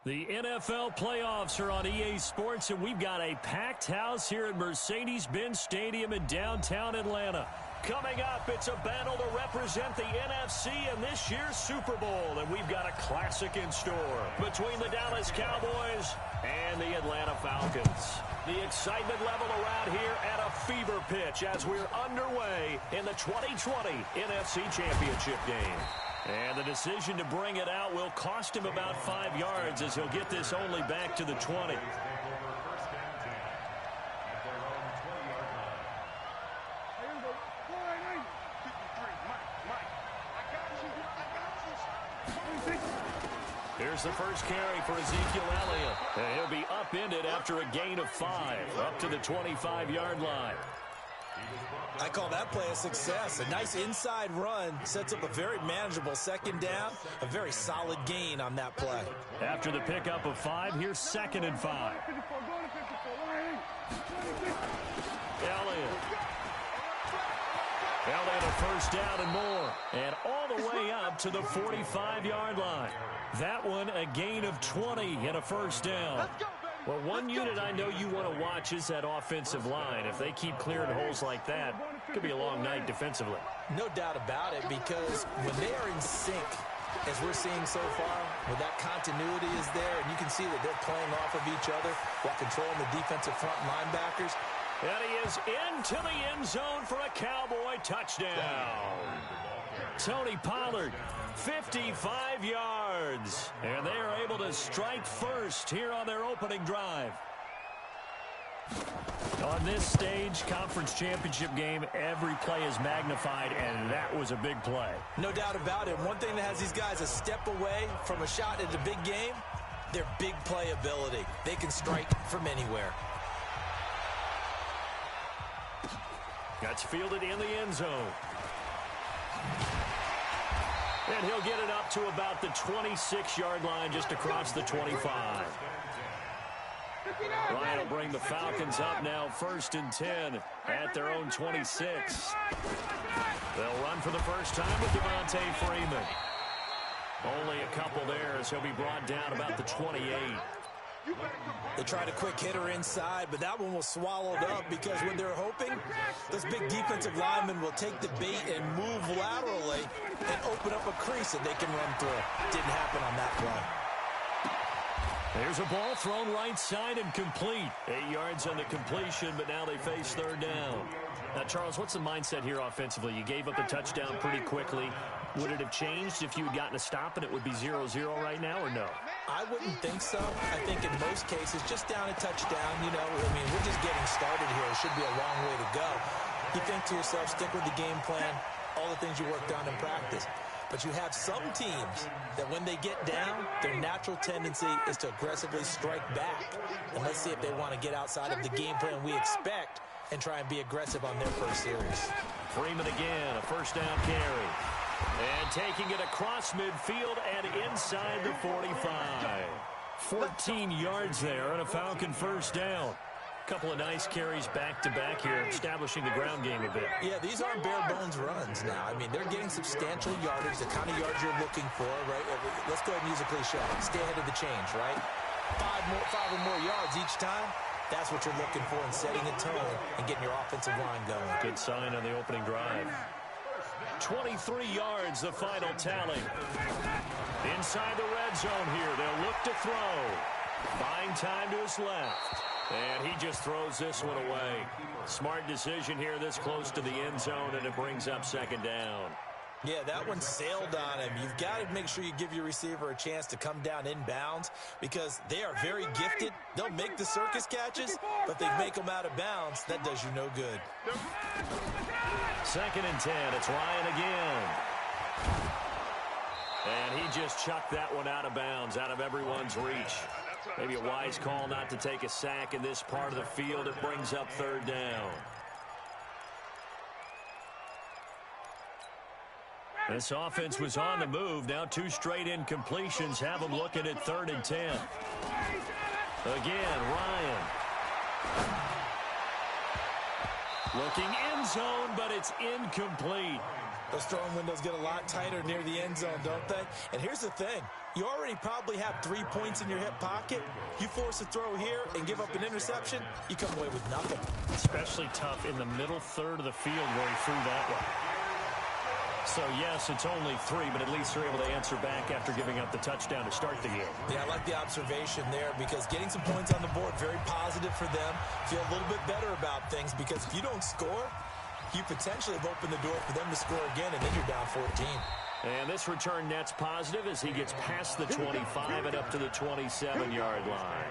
The NFL playoffs are on EA Sports, and we've got a packed house here at Mercedes-Benz Stadium in downtown Atlanta. Coming up, it's a battle to represent the NFC in this year's Super Bowl, and we've got a classic in store between the Dallas Cowboys and the Atlanta Falcons. The excitement level around here at a fever pitch as we're underway in the 2020 NFC Championship game. And the decision to bring it out will cost him about 5 yards as he'll get this only back to the 20. Here's the first carry for Ezekiel Elliott. And he'll be upended after a gain of 5, up to the 25-yard line. I call that play a success. A nice inside run sets up a very manageable second down. A very solid gain on that play. After the pickup of 5, here's 2nd and 5. Elliott a first down and more. And all the way up to the 45-yard line. That one a gain of 20 and a first down. Well, one unit I know you want to watch is that offensive line. If they keep clearing holes like that, it could be a long night defensively. No doubt about it, because when they are in sync, as we're seeing so far, where that continuity is there, and you can see that they're playing off of each other while controlling the defensive front linebackers. And he is into the end zone for a Cowboy touchdown. Tony Pollard, 55 yards. And they are able to strike first here on their opening drive. On this stage, conference championship game, every play is magnified, and that was a big play. No doubt about it. One thing that has these guys a step away from a shot at a big game, their big play ability. They can strike from anywhere. That's fielded in the end zone. And he'll get it up to about the 26-yard line, just across the 25. Ryan will bring the Falcons up now, 1st and 10 at their own 26. They'll run for the first time with Devontae Freeman. Only a couple there as he'll be brought down about the 28. They tried a quick hitter inside, but that one was swallowed up because when they're hoping, those big defensive linemen will take the bait and move laterally and open up a crease that they can run through. Didn't happen on that play. There's a ball thrown right side and complete. 8 yards on the completion, but now they face 3rd down. Now, Charles, what's the mindset here offensively? You gave up the touchdown pretty quickly. Would it have changed if you had gotten a stop and it would be 0-0 right now, or no? I wouldn't think so. I think in most cases, just down a touchdown, we're just getting started here. It should be a long way to go. You think to yourself, stick with the game plan, all the things you worked on in practice. But you have some teams that when they get down, their natural tendency is to aggressively strike back. And let's see if they want to get outside of the game plan we expect and try and be aggressive on their first series. Freeman again, a first down carry. And taking it across midfield and inside the 45. 14 yards there and a Falcon first down. Couple of nice carries back-to-back here, establishing the ground game a bit. Yeah, these aren't bare-bones runs now. They're getting substantial yardage, the kind of yards you're looking for, right? Let's go ahead and use a cliche. Stay ahead of the change, right? 5 or more yards each time. That's what you're looking for in setting a tone and getting your offensive line going. Good sign on the opening drive. 23 yards, the final tally. Inside the red zone here, they'll look to throw. Buying time to his left. And he just throws this one away. Smart decision here this close to the end zone, and it brings up 2nd down. Yeah, that one sailed on him. You've got to make sure you give your receiver a chance to come down inbounds because they are very gifted. They'll make the circus catches, but they make them out of bounds. That does you no good. 2nd and 10. It's Ryan again. And he just chucked that one out of bounds, out of everyone's reach. Maybe a wise call not to take a sack in this part of the field. It brings up 3rd down. This offense was on the move. Now 2 straight incompletions have them looking at 3rd and 10. Again, Ryan. Looking end zone, but it's incomplete. Those throwing windows get a lot tighter near the end zone, don't they? And here's the thing. You already probably have 3 points in your hip pocket. You force a throw here and give up an interception, you come away with nothing. Especially tough in the middle third of the field where he threw that one. So, yes, it's only 3, but at least they're able to answer back after giving up the touchdown to start the game. Yeah, I like the observation there because getting some points on the board, very positive for them. Feel a little bit better about things because if you don't score, you potentially have opened the door for them to score again, and then you're down 14. And this return net's positive as he gets past the 25 and up to the 27-yard line.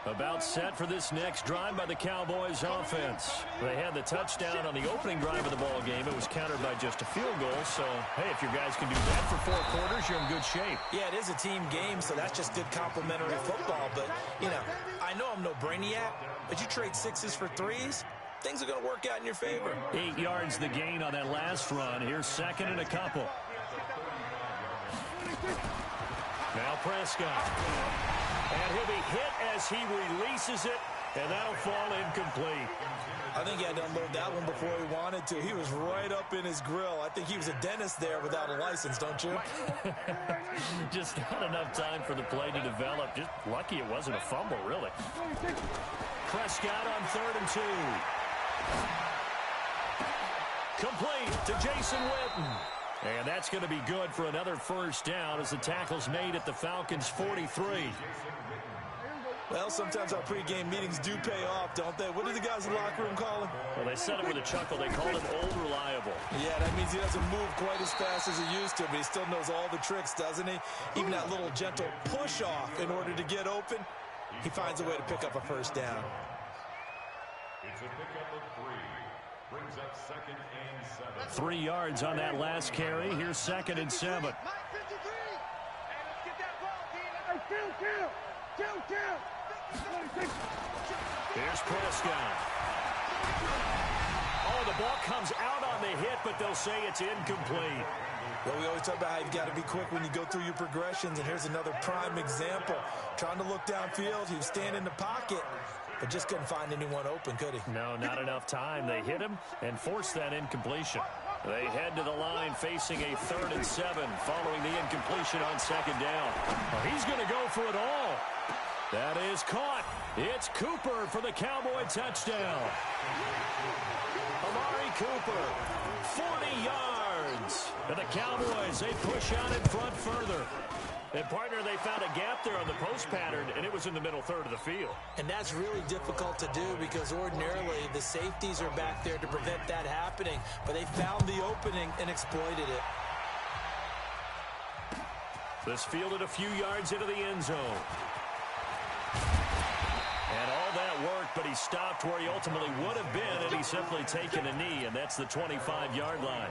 About set for this next drive by the Cowboys offense. They had the touchdown on the opening drive of the ball game. It was countered by just a field goal. So, hey, if your guys can do that for 4 quarters, you're in good shape. Yeah, it is a team game, so that's just good complementary football. But, you know, I know I'm no brainiac, but you trade 6s for 3s, things are going to work out in your favor. 8 yards the gain on that last run. Here's second and a couple. Now Prescott. And he'll be hit as he releases it, and that'll fall incomplete. I think he had to unload that one before he wanted to. He was right up in his grill. I think he was a dentist there without a license, don't you? Just not enough time for the play to develop. Just lucky it wasn't a fumble, really. Prescott on 3rd and 2. Complete to Jason Witten. And that's going to be good for another first down as the tackle's made at the Falcons' 43. Well, sometimes our pregame meetings do pay off, don't they? What do the guys in the locker room call him? Well, they said it with a chuckle. They called him old reliable. Yeah, that means he doesn't move quite as fast as he used to, but he still knows all the tricks, doesn't he? Even that little gentle push-off in order to get open, he finds a way to pick up a first down. It's a pickup of 3. Brings up 2nd and 7. 3 yards on that last carry. Here's 2nd and 7. Here's Prescott. Oh, the ball comes out on the hit, but they'll say it's incomplete. Well, we always talk about how you've got to be quick when you go through your progressions, and here's another prime example. Trying to look downfield, he was standing in the pocket, but just couldn't find anyone open, could he? No, not enough time. They hit him and forced that incompletion. They head to the line facing a 3rd and 7 following the incompletion on 2nd down. Well, he's going to go for it all. That is caught. It's Cooper for the Cowboy touchdown. Amari Cooper, 40 yards. And the Cowboys, they push out in front further. And, partner, they found a gap there on the post pattern, and it was in the middle third of the field. And that's really difficult to do because ordinarily the safeties are back there to prevent that happening. But they found the opening and exploited it. This fielded a few yards into the end zone. And all that worked, but he stopped where he ultimately would have been, and he's simply taken a knee, and that's the 25-yard line.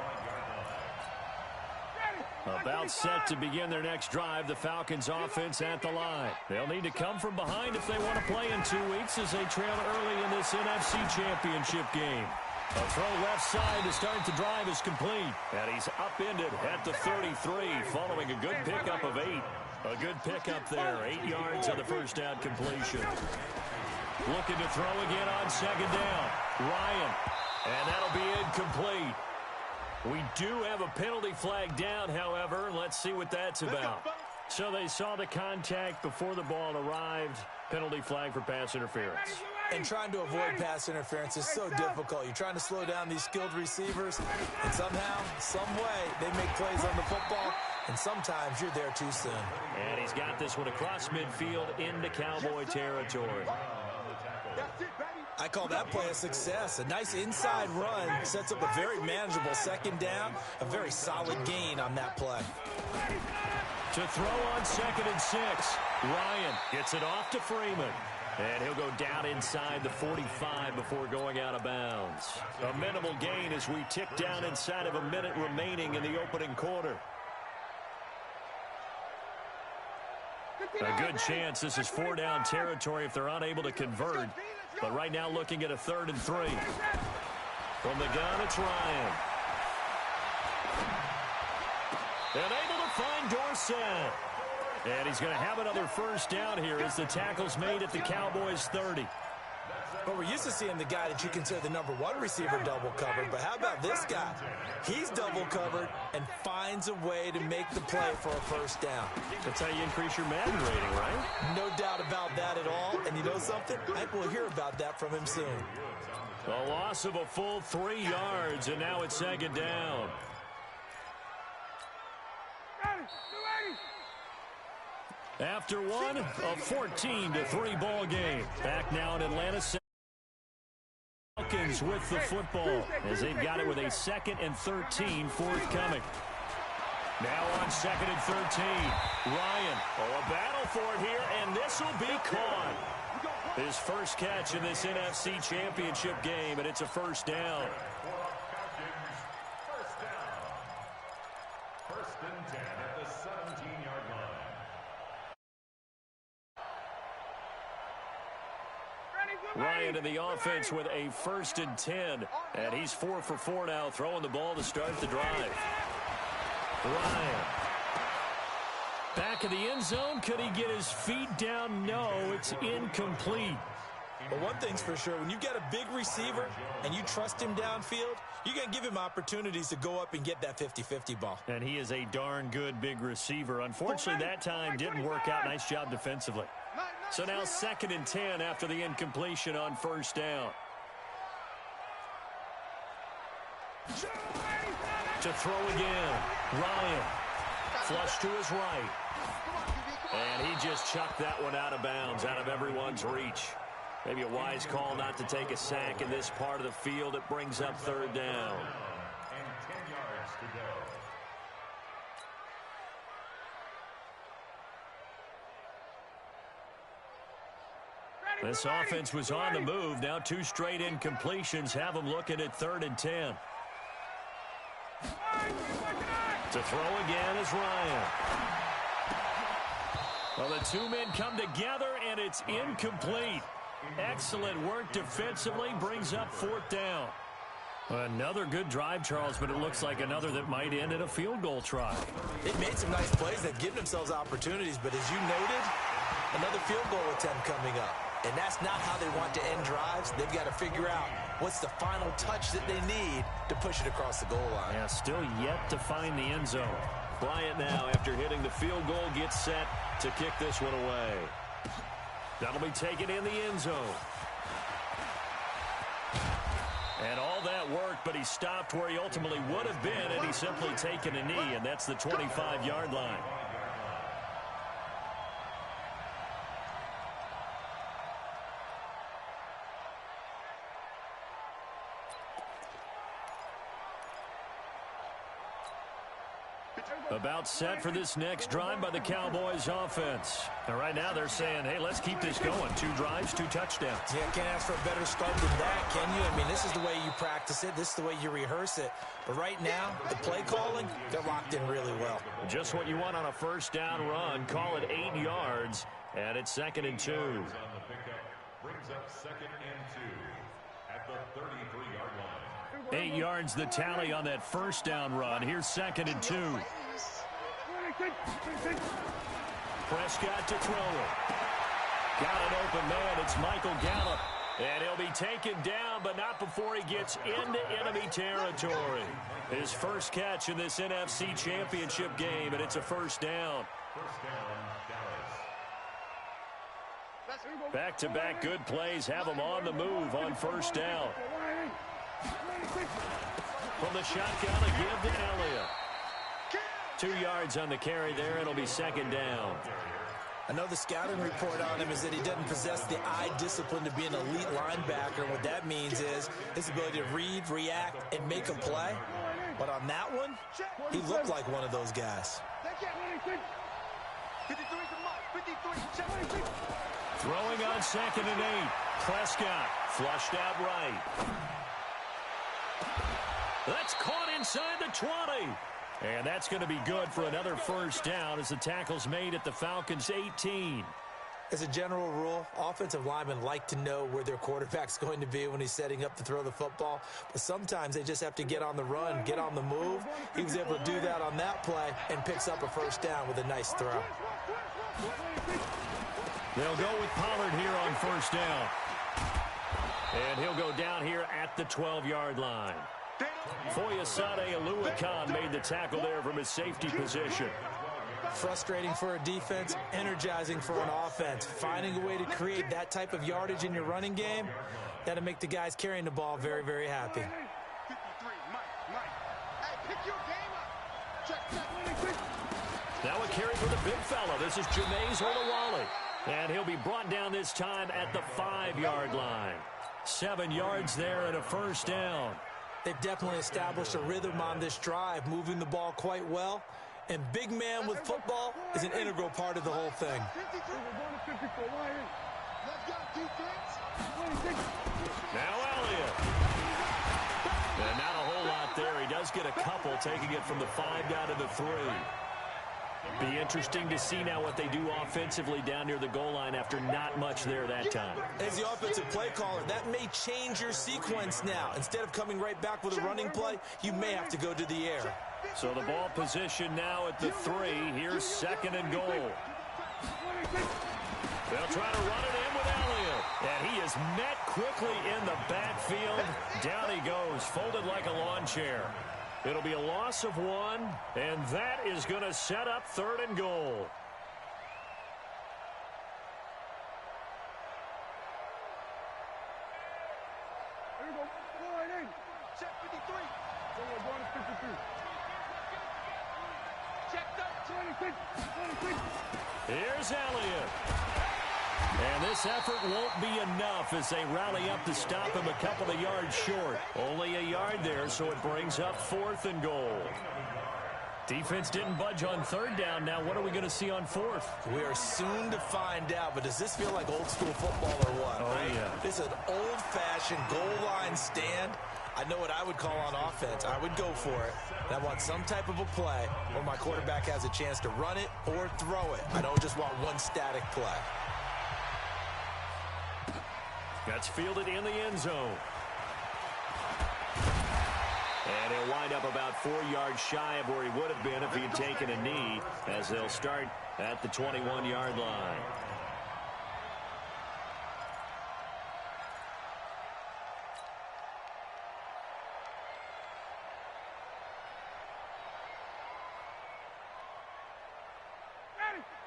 About set to begin their next drive, the Falcons offense at the line. They'll need to come from behind if they want to play in 2 weeks as they trail early in this NFC Championship game. A throw left side to start the drive is complete. And he's upended at the 33 following a good pickup of 8. A good pickup there, 8 yards on the first down completion. Looking to throw again on 2nd down. Ryan, and that'll be incomplete. We do have a penalty flag down, however. Let's see what that's about. So they saw the contact before the ball arrived. Penalty flag for pass interference. And trying to avoid pass interference is so difficult. You're trying to slow down these skilled receivers, and somehow, some way, they make plays on the football, and sometimes you're there too soon. And he's got this one across midfield into Cowboy territory. I call that play a success. A nice inside run sets up a very manageable 2nd down. A very solid gain on that play. To throw on 2nd and 6. Ryan gets it off to Freeman. And he'll go down inside the 45 before going out of bounds. A minimal gain as we tick down inside of a minute remaining in the opening quarter. A good chance this is 4-down territory if they're unable to convert. But right now looking at a 3rd and 3. From the gun, it's Ryan. And able to find Dorsett. And he's going to have another first down here as the tackle's made at the Cowboys' 30. Well, we're used to seeing the guy that you consider the #1 receiver double covered, but how about this guy? He's double covered and finds a way to make the play for a first down. That's how you increase your Madden rating, right? No doubt about that at all. And you know something? I think we'll hear about that from him soon. A loss of a full 3 yards, and now it's second down. After one, a 14-3 ball game. Back now in Atlanta. Falcons with the football as they've got it with a 2nd and 13 forthcoming. Now on 2nd and 13. Ryan, a battle for it here, and this will be caught. His first catch in this NFC Championship game, and it's a first down. First and 10 at the 17-yard line. Ryan in the offense with a 1st and 10, and he's 4 for 4 now, throwing the ball to start the drive. Ryan. Back of the end zone. Could he get his feet down? No, it's incomplete. But one thing's for sure, when you get a big receiver and you trust him downfield, you're going to give him opportunities to go up and get that 50-50 ball. And he is a darn good big receiver. Unfortunately, that time didn't work out. Nice job defensively. So now 2nd and 10 after the incompletion on first down. To throw again. Ryan. Flush to his right. And he just chucked that one out of bounds, out of everyone's reach. Maybe a wise call not to take a sack in this part of the field. It brings up 3rd down. And 10 yards to go. This offense was on the move. Now 2 straight incompletions have them looking at 3rd and 10. To throw again is Ryan. Well, the 2 men come together, and it's incomplete. Excellent work defensively, brings up 4th down. Another good drive, Charles, but it looks like another that might end in a field goal try. They've made some nice plays. They've given themselves opportunities, but as you noted, another field goal attempt coming up. And that's not how they want to end drives. They've got to figure out what's the final touch that they need to push it across the goal line. Yeah, still yet to find the end zone. Bryant now, after hitting the field goal, gets set to kick this one away. That'll be taken in the end zone. And all that work, but he stopped where he ultimately would have been, and he's simply taken a knee, and that's the 25-yard line. About set for this next drive by the Cowboys offense. And right now they're saying, hey, let's keep this going. 2 drives, 2 touchdowns. Yeah, can't ask for a better start than that, can you? I mean, this is the way you practice it. This is the way you rehearse it. But right now, the play calling, they're locked in really well. Just what you want on a first down run. Call it 8 yards, and it's 2nd and 2. On the pickup brings up 2nd and 2 at the 33-yard line. 8 yards the tally on that first down run. Here's 2nd and 2. Prescott to throw it. Got an open man. It's Michael Gallup. And he'll be taken down, but not before he gets into enemy territory. His first catch in this NFC Championship game, and it's a first down. First down, Dallas. Back-to-back good plays have him on the move on first down. From the shotgun, a give to Elliott. 2 yards on the carry there. It'll be 2nd down. I know the scouting report on him is that he doesn't possess the eye discipline to be an elite linebacker. And what that means is his ability to read, react, and make a play. But on that one, he looked like one of those guys. Throwing on 2nd and 8. Prescott flushed out right. That's caught inside the 20. And that's going to be good for another first down as the tackle's made at the Falcons' 18. As a general rule, offensive linemen like to know where their quarterback's going to be when he's setting up to throw the football. But sometimes they just have to get on the run, get on the move. He was able to do that on that play and picks up a first down with a nice throw. They'll go with Pollard here on first down. And he'll go down here at the 12-yard line. Foyesade Aluakan made the tackle there from his safety position. Frustrating for a defense, energizing for an offense. Finding a way to create that type of yardage in your running game, that'll make the guys carrying the ball very, very happy. Now a carry for the big fella. This is Jameis Olawale. And he'll be brought down this time at the 5-yard line. 7 yards there and a first down. They've definitely established a rhythm on this drive, moving the ball quite well. And big man with football is an integral part of the whole thing. Now Elliott. And not a whole lot there. He does get a couple, taking it from the 5 down to the 3. Be interesting to see now what they do offensively down near the goal line after not much there that time. As the offensive play caller, that may change your sequence now. Instead of coming right back with a running play, you may have to go to the air. So the ball position now at the 3. Here's 2nd and goal. They'll try to run it in with Elliott. And he is met quickly in the backfield. Down he goes, folded like a lawn chair. It'll be a loss of 1, and that is going to set up 3rd and goal. Check 53. Check 26. Here's Elliott. And this effort won't be enough as they rally up to stop him a couple of yards short. Only a yard there, so it brings up 4th and goal. Defense didn't budge on 3rd down. Now what are we going to see on 4th? We are soon to find out, but does this feel like old school football or what? Oh, right? Yeah. This is an old-fashioned goal line stand. I know what I would call on offense. I would go for it. And I want some type of a play where my quarterback has a chance to run it or throw it. I don't just want one static play. That's fielded in the end zone. And he'll wind up about 4 yards shy of where he would have been if he had taken a knee, as they'll start at the 21-yard line.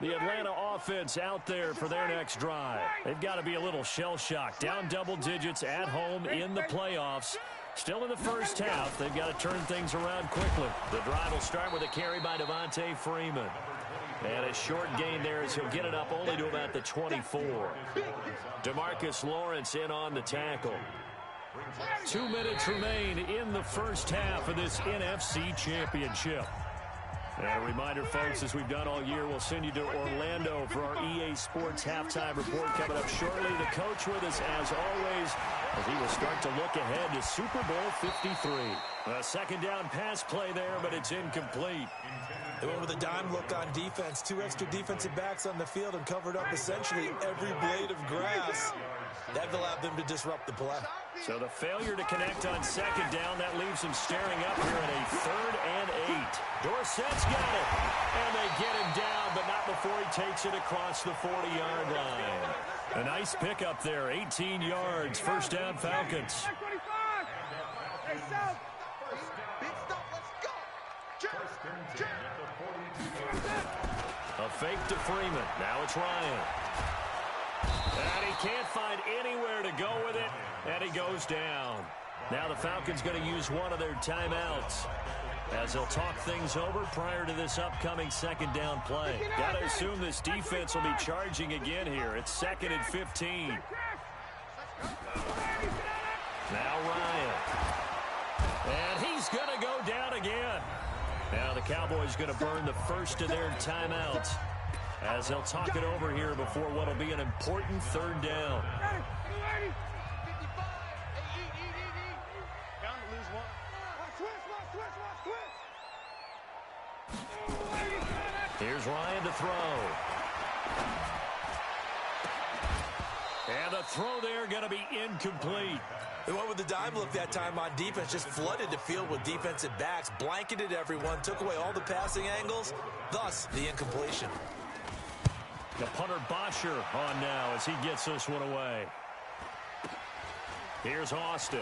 The Atlanta offense out there for their next drive. They've got to be a little shell-shocked. Down double digits at home in the playoffs. Still in the first half. They've got to turn things around quickly. The drive will start with a carry by Devontae Freeman. And a short gain there as he'll get it up only to about the 24. DeMarcus Lawrence in on the tackle. 2 minutes remain in the first half of this NFC Championship. And a reminder, folks, as we've done all year, we'll send you to Orlando for our EA Sports halftime report coming up shortly. The coach with us, as always, as he will start to look ahead to Super Bowl 53. A second down pass play there, but it's incomplete. They went with a dime look on defense. 2 extra defensive backs on the field and covered up essentially every blade of grass. That allowed them to disrupt the play. So the failure to connect on second down, that leaves them staring up here at a 3rd and 8. Dorsett's got it. And they get him down, but not before he takes it across the 40-yard line. A nice pickup there, 18 yards. First down, Falcons. A fake to Freeman. Now it's Ryan. And he can't find anywhere to go with it, and he goes down. Now the Falcons going to use one of their timeouts as they'll talk things over prior to this upcoming second down play. Got to assume this defense will be charging again here. It's 2nd and 15. Now Ryan. And he's going to go down again. Now the Cowboys going to burn the first of their timeouts as they'll talk it over here before what will be an important 3rd down. Here's Ryan to throw. And the throw there going to be incomplete. They went with the dime look that time on defense, just flooded the field with defensive backs, blanketed everyone, took away all the passing angles, thus the incompletion. The punter Bosher on now as he gets this one away. Here's Austin.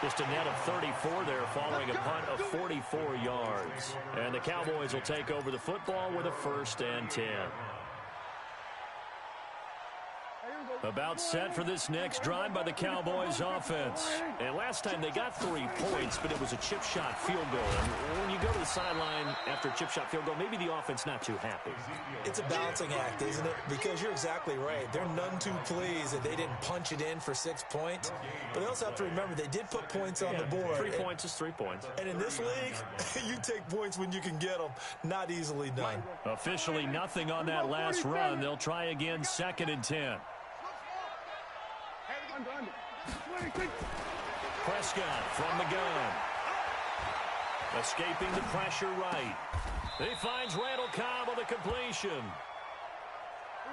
Just a net of 34 there following a punt of 44 yards. And the Cowboys will take over the football with a 1st and 10. About set for this next drive by the Cowboys offense. And last time they got 3 points, but it was a chip shot field goal. And when you go to the sideline after a chip shot field goal, maybe the offense not too happy. It's a balancing act, isn't it? Because you're exactly right. They're none too pleased that they didn't punch it in for 6 points. But they also have to remember they did put points on the board. 3 points is 3 points. And in this league, you take points when you can get them. Not easily done. Officially nothing on that last run. They'll try again 2nd and 10. Prescott from the gun. Escaping the pressure right. He finds Randall Cobb on the completion.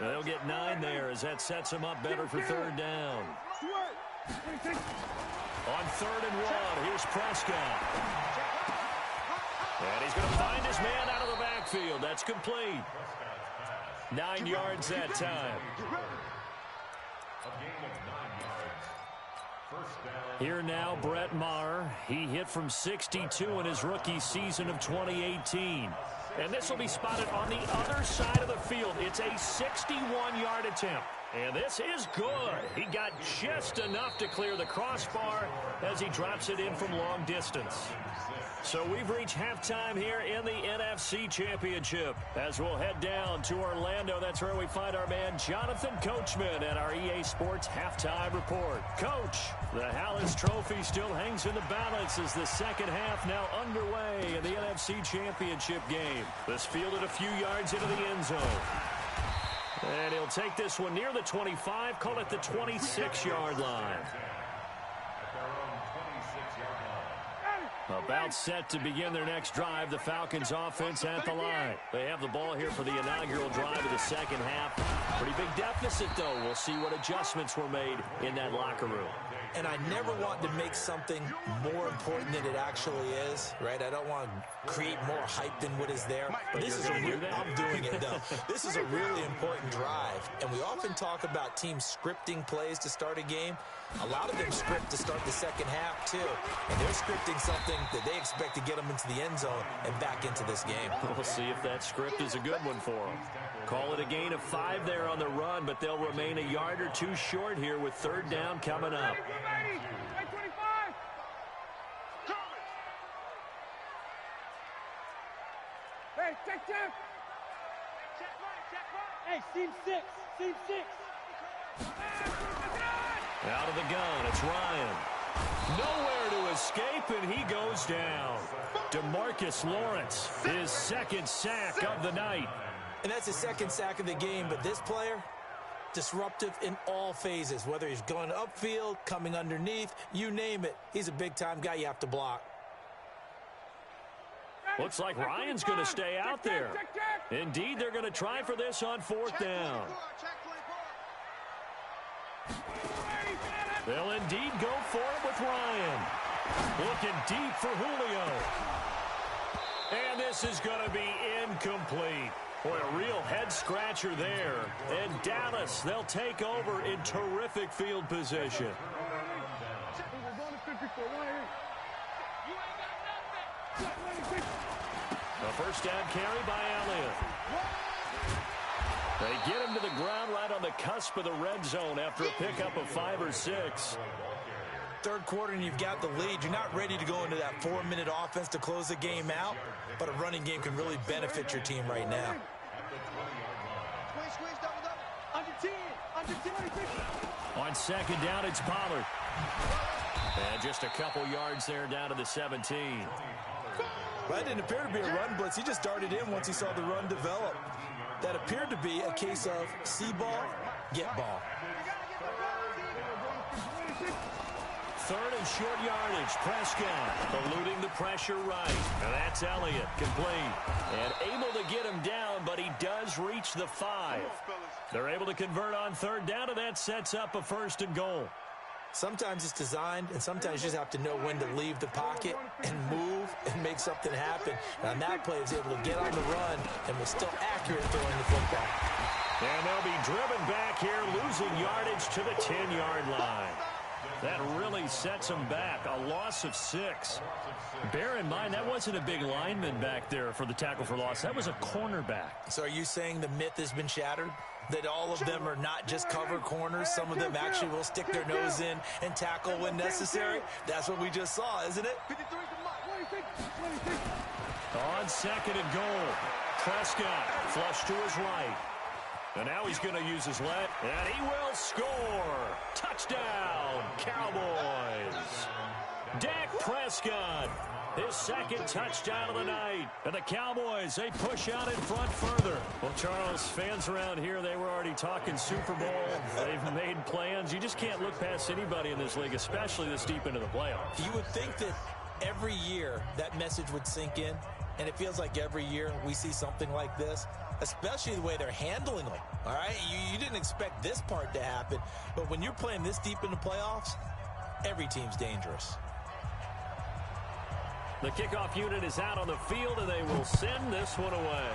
They'll get 9 there as that sets him up better for 3rd down. On 3rd and 1, here's Prescott. And he's going to find his man out of the backfield. That's complete. 9 yards that time. Here now, Brett Maher. He hit from 62 in his rookie season of 2018. And this will be spotted on the other side of the field. It's a 61-yard attempt. And this is good. He got just enough to clear the crossbar as he drops it in from long distance. So we've reached halftime here in the NFC Championship. As we'll head down to Orlando, that's where we find our man Jonathan Coachman at our EA Sports Halftime Report. Coach, the Hallis Trophy still hangs in the balance as the second half now underway in the NFC Championship game. This fielded a few yards into the end zone. And he'll take this one near the 25, call it the 26-yard line. About set to begin their next drive, the Falcons offense at the line. They have the ball here for the inaugural drive of the second half. Pretty big deficit, though. We'll see what adjustments were made in that locker room. And I never want to make something more important than it actually is, right? I don't want to create more hype than what is there. But this is a real, I'm doing it, though. This is a really important drive. And we often talk about teams scripting plays to start a game. A lot of them script to start the second half, too. And they're scripting something that they expect to get them into the end zone and back into this game. We'll see if that script is a good one for them. Call it a gain of 5 there on the run, but they'll remain a yard or two short here with 3rd down coming up. Hey, check. Hey, seam 6. Out of the gun, it's Ryan. Nowhere to escape, and he goes down. DeMarcus Lawrence, his 2nd sack of the night. And that's his 2nd sack of the game, but this player, disruptive in all phases, whether he's going upfield, coming underneath, you name it. He's a big-time guy you have to block. Looks like Ryan's going to stay out there. Indeed, they're going to try for this on 4th down. They'll indeed go for it with Ryan. Looking deep for Julio. And this is going to be incomplete. Boy, a real head-scratcher there. And Dallas, they'll take over in terrific field position. A 1st down carry by Elliott. They get him to the ground right on the cusp of the red zone after a pickup of 5 or 6. 3rd quarter and you've got the lead. You're not ready to go into that 4-minute offense to close the game out, but a running game can really benefit your team right now. On 2nd down, it's Pollard. And just a couple yards there down to the 17. That didn't appear to be a run blitz. He just darted in once he saw the run develop. That appeared to be a case of see ball, get ball. 3rd and short yardage. Prescott eluding the pressure right. And that's Elliott, complete. And able to get him down, but he does reach the 5. They're able to convert on 3rd down, and that sets up a 1st and goal. Sometimes it's designed, and sometimes you just have to know when to leave the pocket and move and make something happen. And on that play, he was able to get on the run and was still accurate throwing the football. And they'll be driven back here, losing yardage to the 10-yard line. That really sets them back. A loss of 6. Bear in mind, that wasn't a big lineman back there for the tackle for loss. That was a cornerback. So are you saying the myth has been shattered? That all of them are not just cover corners? Some of them actually will stick their nose in and tackle when necessary? That's what we just saw, isn't it? On 2nd and goal. Prescott flush to his right. And now he's going to use his leg. And he will score. Touchdown, Cowboys. Dak Prescott, his 2nd touchdown of the night. And the Cowboys, they push out in front further. Well, Charles, fans around here, they were already talking Super Bowl. They've made plans. You just can't look past anybody in this league, especially this deep into the playoffs. You would think that every year that message would sink in. And it feels like every year we see something like this, especially the way they're handling them. All right, you didn't expect this part to happen. But when you're playing this deep in the playoffs, every team's dangerous. The kickoff unit is out on the field, and they will send this one away.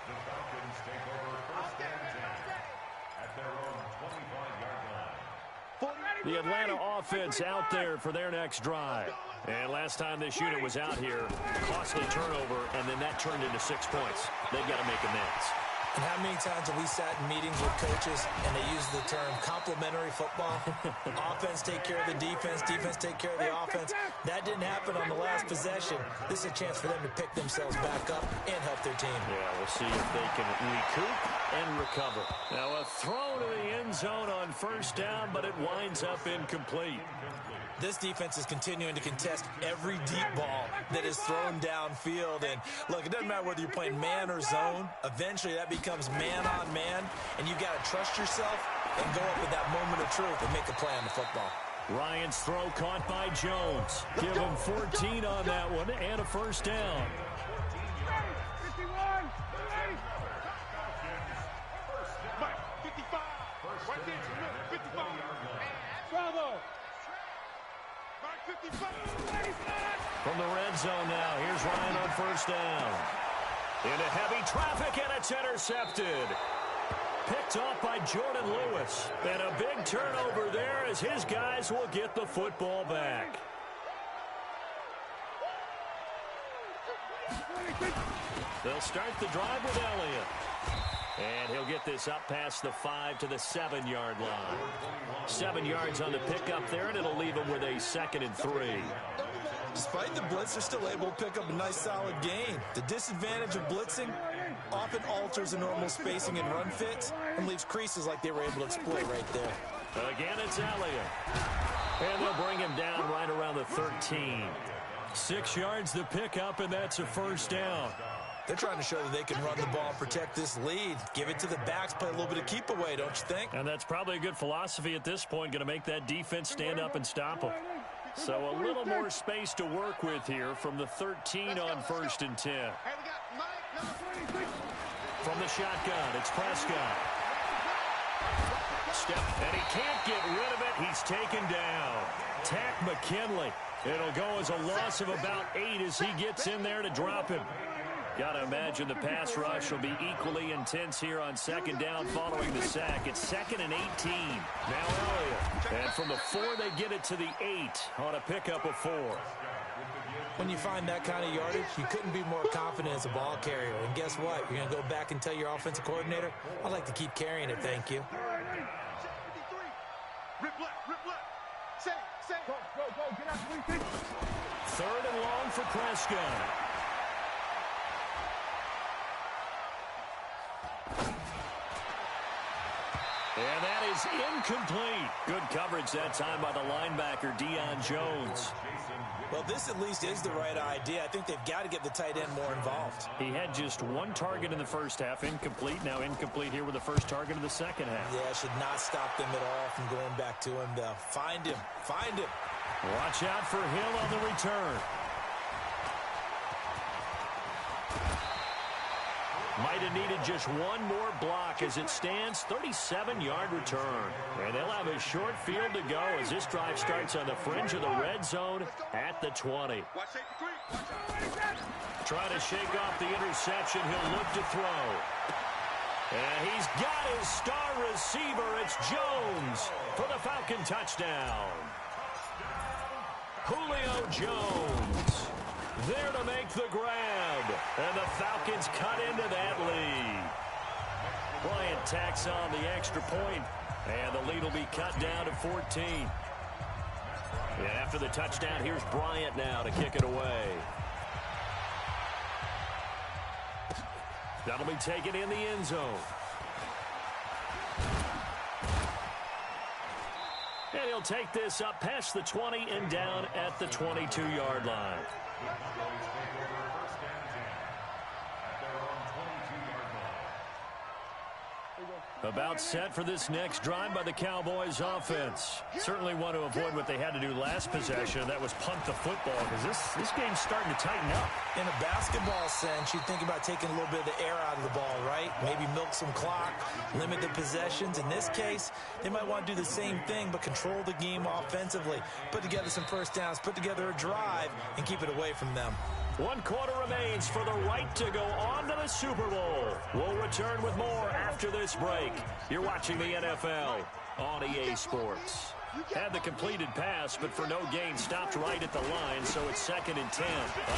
The Falcons take over 1st and 10 at their own 25-yard line. The Atlanta offense out there for their next drive. And last time this unit was out here, costly turnover, and then that turned into 6 points. They've got to make amends. And how many times have we sat in meetings with coaches and they use the term complementary football? Offense take care of the defense, defense take care of the offense. That didn't happen on the last possession. This is a chance for them to pick themselves back up and help their team. Yeah, we'll see if they can recoup and recover. Now a throw to the end zone on 1st down, but it winds up incomplete. This defense is continuing to contest every deep ball that is thrown downfield. And look, it doesn't matter whether you're playing man or zone. Eventually that becomes man on man, and you've got to trust yourself and go up with that moment of truth and make a play on the football. Ryan's throw caught by Jones. Give him 14 on that one and a 1st down. 51, 55, right there, 55. Bravo. From the red zone now, here's Ryan on 1st down. Into heavy traffic, and it's intercepted. Picked off by Jordan Lewis. And a big turnover there as his guys will get the football back. They'll start the drive with Elliott. And he'll get this up past the 5 to the 7-yard line. 7 yards on the pickup there, and it'll leave him with a 2nd and 3. Despite the blitz, they're still able to pick up a nice solid gain. The disadvantage of blitzing often alters the normal spacing and run fits and leaves creases like they were able to exploit right there. Again, it's Elliott. And they'll bring him down right around the 13. 6 yards the pickup, and that's a 1st down. They're trying to show that they can run the ball and protect this lead. Give it to the backs, play a little bit of keep away, don't you think? And that's probably a good philosophy at this point, going to make that defense stand up and stop them. So a little more space to work with here from the 13 on 1st and 10. From the shotgun, it's Prescott. Step, and he can't get rid of it. He's taken down. Tack McKinley. It'll go as a loss of about 8 as he gets in there to drop him. Got to imagine the pass rush will be equally intense here on 2nd down following the sack. It's 2nd and 18. Now Elliott. And from the 4, they get it to the 8 on a pickup of 4. When you find that kind of yardage, you couldn't be more confident as a ball carrier. And guess what? You're going to go back and tell your offensive coordinator, I'd like to keep carrying it, thank you. Rip left. Say. Go, get out, 26. 3rd and long for Prescott. And that is incomplete. Good coverage that time by the linebacker, Deion Jones. Well, this at least is the right idea. I think they've got to get the tight end more involved. He had just 1 target in the 1st half, incomplete. Now incomplete here with the 1st target of the 2nd half. Yeah, should not stop them at all from going back to him, though. Find him. Watch out for Hill on the return. Might have needed just 1 more block as it stands. 37-yard return. And they'll have a short field to go as this drive starts on the fringe of the red zone at the 20. Trying to shake off the interception. He'll look to throw. And he's got his star receiver. It's Jones for the Falcon touchdown. Julio Jones there to make the grab. And the Falcons cut into that lead. Bryant tacks on the extra point, and the lead will be cut down to 14. And after the touchdown, here's Bryant now to kick it away. That'll be taken in the end zone. And he'll take this up past the 20 and down at the 22-yard line. About set for this next drive by the Cowboys offense. Certainly want to avoid what they had to do last possession. That was punt the football, because this game's starting to tighten up. In a basketball sense, you think about taking a little bit of the air out of the ball, right? Maybe milk some clock, limit the possessions. In this case, they might want to do the same thing, but control the game offensively. Put together some first downs, put together a drive, and keep it away from them. 1 quarter remains for the right to go on to the Super Bowl. We'll return with more after this break. You're watching the NFL on EA Sports. Had the completed pass, but for no gain, stopped right at the line, so it's 2nd and 10.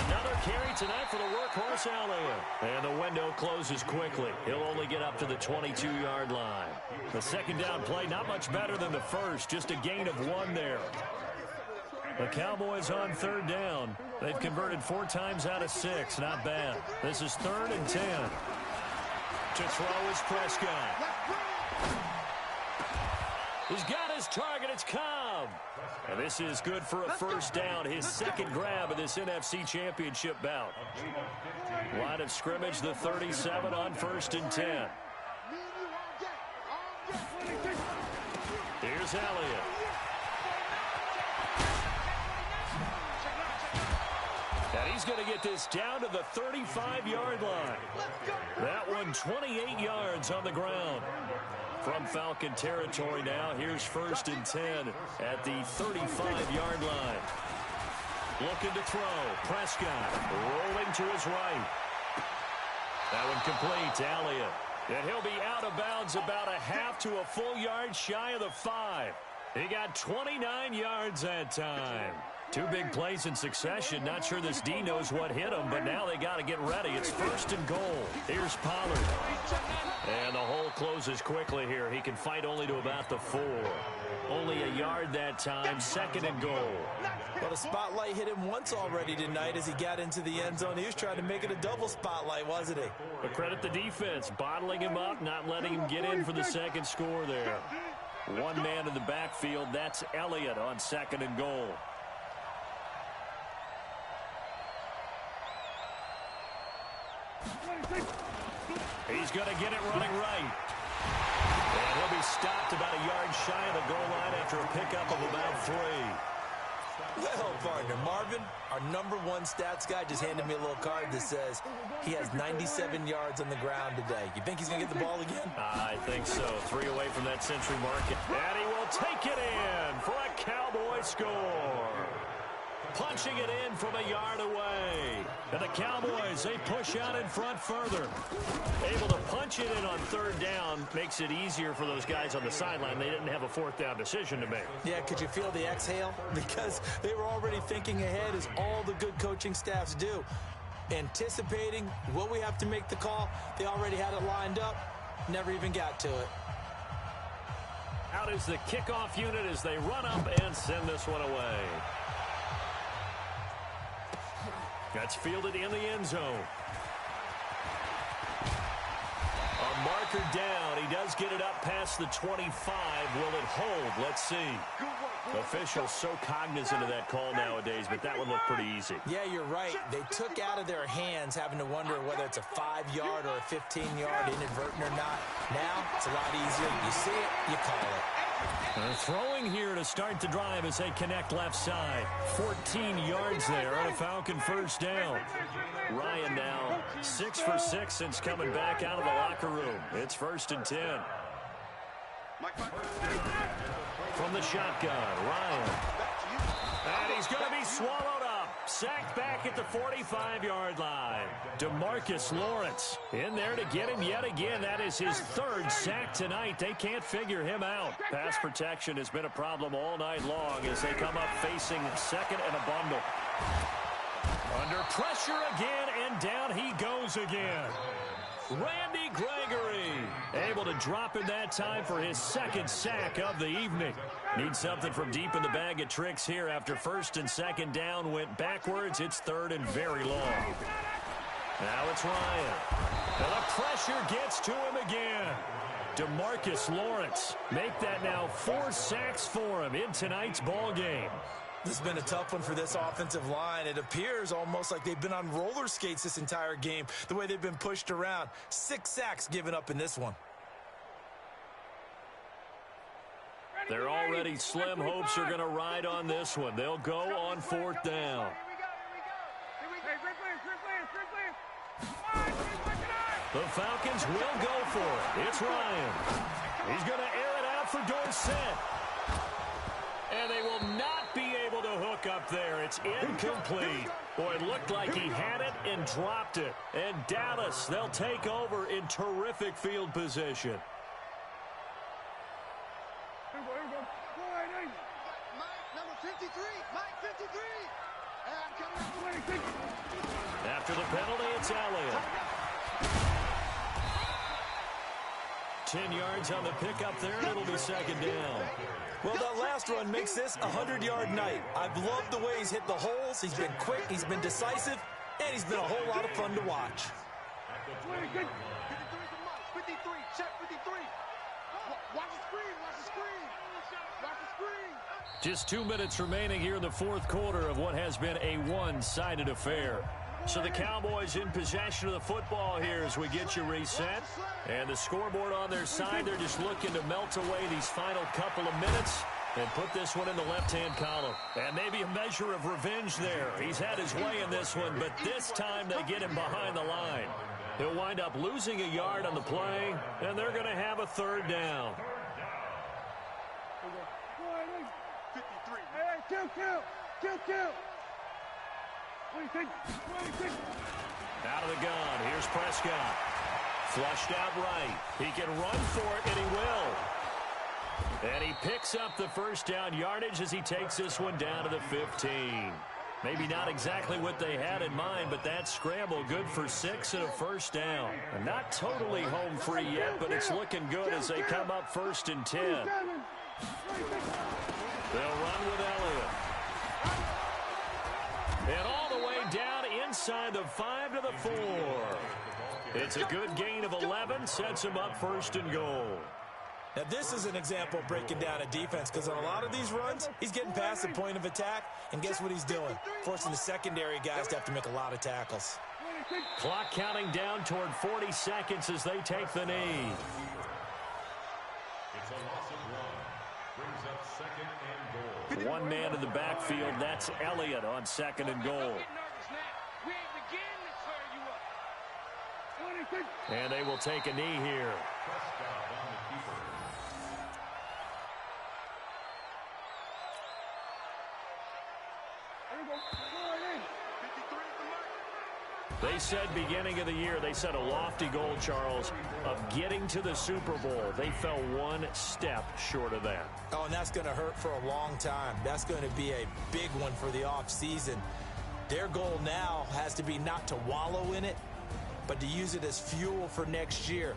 Another carry tonight for the workhorse Elliott. And the window closes quickly. He'll only get up to the 22-yard line. The second down play, not much better than the first, just a gain of 1 there. The Cowboys on 3rd down. They've converted 4 times out of 6. Not bad. This is 3rd and 10. To throw is Prescott. He's got his target. It's Cobb. And this is good for a first down. His 2nd grab of this NFC Championship bout. Line of scrimmage, the 37 on 1st and 10. Here's Elliott. And he's going to get this down to the 35-yard line. That one 28 yards on the ground. From Falcon territory now, here's 1st and 10 at the 35-yard line. Looking to throw. Prescott rolling to his right. That one complete to Elliott. And he'll be out of bounds about a half to a full yard shy of the 5. He got 29 yards that time. 2 big plays in succession. Not sure this D knows what hit him, but now they got to get ready. It's 1st and goal. Here's Pollard. And the hole closes quickly here. He can fight only to about the 4. Only a yard that time. 2nd and goal. Well, the spotlight hit him once already tonight as he got into the end zone. He was trying to make it a double spotlight, wasn't he? But credit the defense. Bottling him up, not letting him get in for the 2nd score there. 1 man in the backfield. That's Elliott on 2nd and goal. He's going to get it running right. And he'll be stopped about a yard shy of the goal line after a pickup of about 3. Well, partner, Marvin, our #1 stats guy, just handed me a little card that says he has 97 yards on the ground today. You think he's going to get the ball again? I think so. 3 away from that century market. And he will take it in for a Cowboy score. Punching it in from a yard away. And the Cowboys, they push out in front further. Able to punch it in on 3rd down makes it easier for those guys on the sideline. They didn't have a 4th down decision to make. Yeah, could you feel the exhale? Because they were already thinking ahead, as all the good coaching staffs do. Anticipating, will we have to make the call? They already had it lined up. Never even got to it. Out is the kickoff unit as they run up and send this one away. That's fielded in the end zone. A marker down. He does get it up past the 25. Will it hold? Let's see. Officials so cognizant of that call nowadays, but that one looked pretty easy. Yeah, you're right. They took out of their hands having to wonder whether it's a 5-yard or a 15-yard inadvertent or not. Now, it's a lot easier. You see it, you call it. They're throwing here to start the drive as they connect left side. 14 yards there on a Falcon first down. Ryan now 6 for 6 since coming back out of the locker room. It's 1st and 10. From the shotgun, Ryan. And he's going to be swallowed up. Sacked back at the 45-yard line. DeMarcus Lawrence in there to get him yet again. That is his third sack tonight. They can't figure him out. Pass protection has been a problem all night long as they come up facing second and a bundle. Under pressure again, and down he goes again. Randy Gregory able to drop in that time for his second sack of the evening. Needs something from deep in the bag of tricks here after first and second down went backwards. It's third and very long. Now it's Ryan. And the pressure gets to him again. DeMarcus Lawrence make that now 4 sacks for him in tonight's ball game. This has been a tough one for this offensive line. It appears almost like they've been on roller skates this entire game, the way they've been pushed around. 6 sacks given up in this one. They're already slim hopes are going to ride on this one. They'll go on 4th down. The Falcons will go for it. It's Ryan. He's going to air it out for Dorsett. And they will not be able to hook up there. It's incomplete. Boy, it looked like he had it and dropped it. And Dallas, they'll take over in terrific field position. After the penalty, it's Elliott. 10 yards on the pickup there, and it'll be second down. Well, that last run makes this a 100-yard night. I've loved the way he's hit the holes. He's been quick, he's been decisive, and he's been a whole lot of fun to watch. 53, check 53. Watch the screen, watch the screen. Watch the screen. Just 2 minutes remaining here in the 4th quarter of what has been a one-sided affair. So the Cowboys in possession of the football here as we get you reset. And the scoreboard on their side, they're just looking to melt away these final couple of minutes and put this one in the left-hand column. And maybe a measure of revenge there. He's had his way in this one, but this time they get him behind the line. He'll wind up losing a yard on the play, and they're going to have a 3rd down. 53. Hey, kill. 26. Out of the gun. Here's Prescott. Flushed out right. He can run for it, and he will. And he picks up the first down yardage as he takes this one down to the 15. Maybe not exactly what they had in mind, but that scramble good for 6 and a first down. And not totally home free yet, but it's looking good as they come up 1st and 10. They'll run with Elliott. And all the way down inside the 5 to the 4. It's a good gain of 11, sets him up 1st and goal. Now, this is an example of breaking down a defense because on a lot of these runs, he's getting past the point of attack, and guess what he's doing? Forcing the secondary guys to have to make a lot of tackles. Clock counting down toward 40 seconds as they take the knee. It's a loss of 1. Brings up 2nd and goal. One man in the backfield, that's Elliott on 2nd and goal. And they will take a knee here. They said beginning of the year, they set a lofty goal, Charles, of getting to the Super Bowl. They fell one step short of that. Oh, and that's going to hurt for a long time. That's going to be a big one for the offseason. Their goal now has to be not to wallow in it, but to use it as fuel for next year.